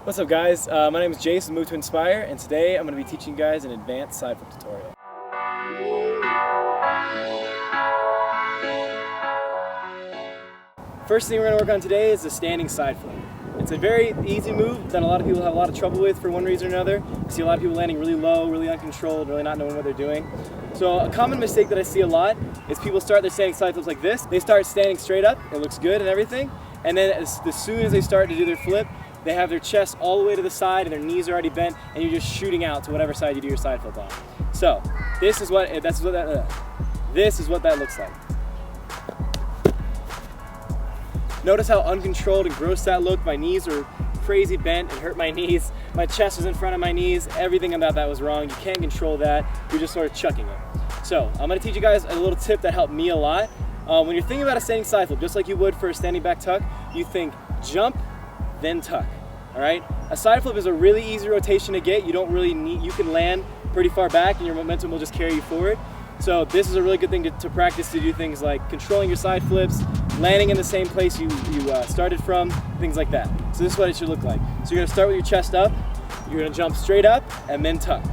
What's up guys, my name is Jace with Move to Inspire, and today I'm going to be teaching you guys an advanced side flip tutorial. First thing we're going to work on today is the standing side flip. It's a very easy move that a lot of people have a lot of trouble with for one reason or another. I see a lot of people landing really low, really uncontrolled, really not knowing what they're doing. So a common mistake that I see a lot is people start their standing side flips like this. They start standing straight up, it looks good and everything, and then as soon as they start to do their flip, they have their chest all the way to the side and their knees are already bent, and you're just shooting out to whatever side you do your side flip on. So this is what that looks like. Notice how uncontrolled and gross that looked. My knees were crazy bent, it hurt my knees. My chest was in front of my knees. Everything about that was wrong. You can't control that. You're just sort of chucking it. So I'm going to teach you guys a little tip that helped me a lot. When you're thinking about a standing side flip, just like you would for a standing back tuck, you think jump, then tuck. All right? A side flip is a really easy rotation to get. You don't really need, you can land pretty far back and your momentum will just carry you forward. So this is a really good thing to practice, to do things like controlling your side flips, landing in the same place you started from, things like that. So this is what it should look like. So you're gonna start with your chest up, you're gonna jump straight up and then tuck.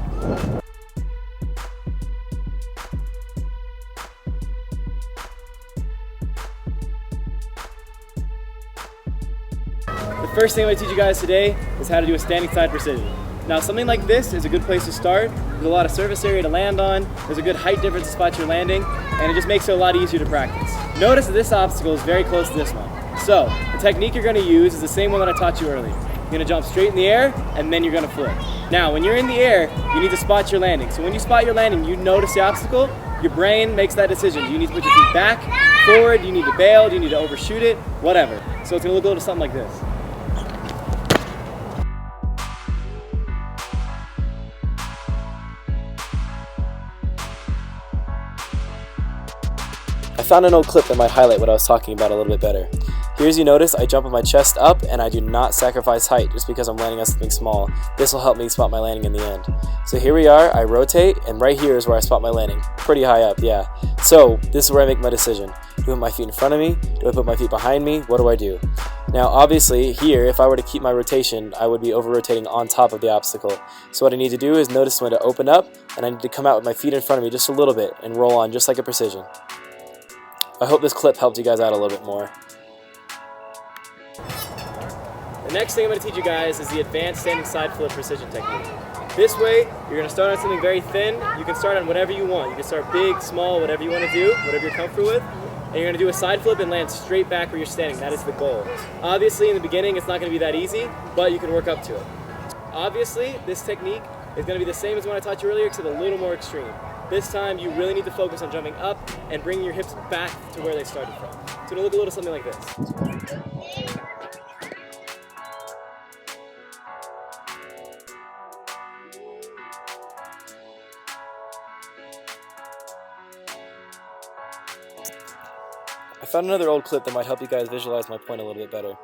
The first thing I'm going to teach you guys today is how to do a standing side precision. Now something like this is a good place to start. There's a lot of surface area to land on, there's a good height difference to spot your landing, and it just makes it a lot easier to practice. Notice that this obstacle is very close to this one. So the technique you're going to use is the same one that I taught you earlier. You're going to jump straight in the air and then you're going to flip. Now when you're in the air, you need to spot your landing. So when you spot your landing, you notice the obstacle, your brain makes that decision. Do you need to put your feet back, forward, do you need to bail, do you need to overshoot it, whatever. So it's going to look a little something like this. I found an old clip that might highlight what I was talking about a little bit better. Here, as you notice, I jump with my chest up and I do not sacrifice height just because I'm landing on something small. This will help me spot my landing in the end. So here we are, I rotate, and right here is where I spot my landing. Pretty high up, yeah. So this is where I make my decision. Do I put my feet in front of me? Do I put my feet behind me? What do I do? Now obviously here, if I were to keep my rotation, I would be over-rotating on top of the obstacle. So what I need to do is notice when to open up, and I need to come out with my feet in front of me just a little bit and roll on just like a precision. I hope this clip helped you guys out a little bit more. The next thing I'm going to teach you guys is the advanced standing side flip precision technique. This way, you're going to start on something very thin. You can start on whatever you want. You can start big, small, whatever you want to do, whatever you're comfortable with. And you're going to do a side flip and land straight back where you're standing. That is the goal. Obviously, in the beginning, it's not going to be that easy, but you can work up to it. Obviously, this technique is going to be the same as what I taught you earlier, except a little more extreme. This time, you really need to focus on jumping up and bringing your hips back to where they started from. So it'll look a little something like this. I found another old clip that might help you guys visualize my point a little bit better.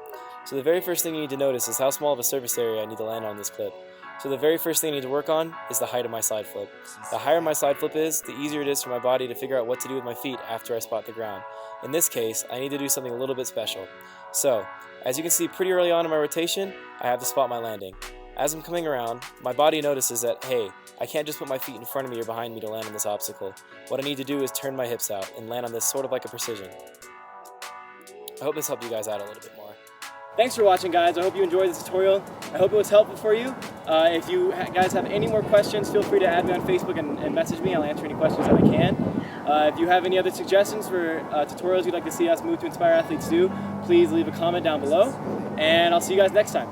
So the very first thing you need to notice is how small of a surface area I need to land on this clip. So the very first thing I need to work on is the height of my side flip. The higher my side flip is, the easier it is for my body to figure out what to do with my feet after I spot the ground. In this case, I need to do something a little bit special. So, as you can see pretty early on in my rotation, I have to spot my landing. As I'm coming around, my body notices that, hey, I can't just put my feet in front of me or behind me to land on this obstacle. What I need to do is turn my hips out and land on this sort of like a precision. I hope this helped you guys out a little bit more. Thanks for watching, guys. I hope you enjoyed this tutorial. I hope it was helpful for you. If you guys have any more questions, feel free to add me on Facebook and message me. I'll answer any questions that I can. If you have any other suggestions for tutorials you'd like to see us Move to Inspire Athletes do, please leave a comment down below. And I'll see you guys next time.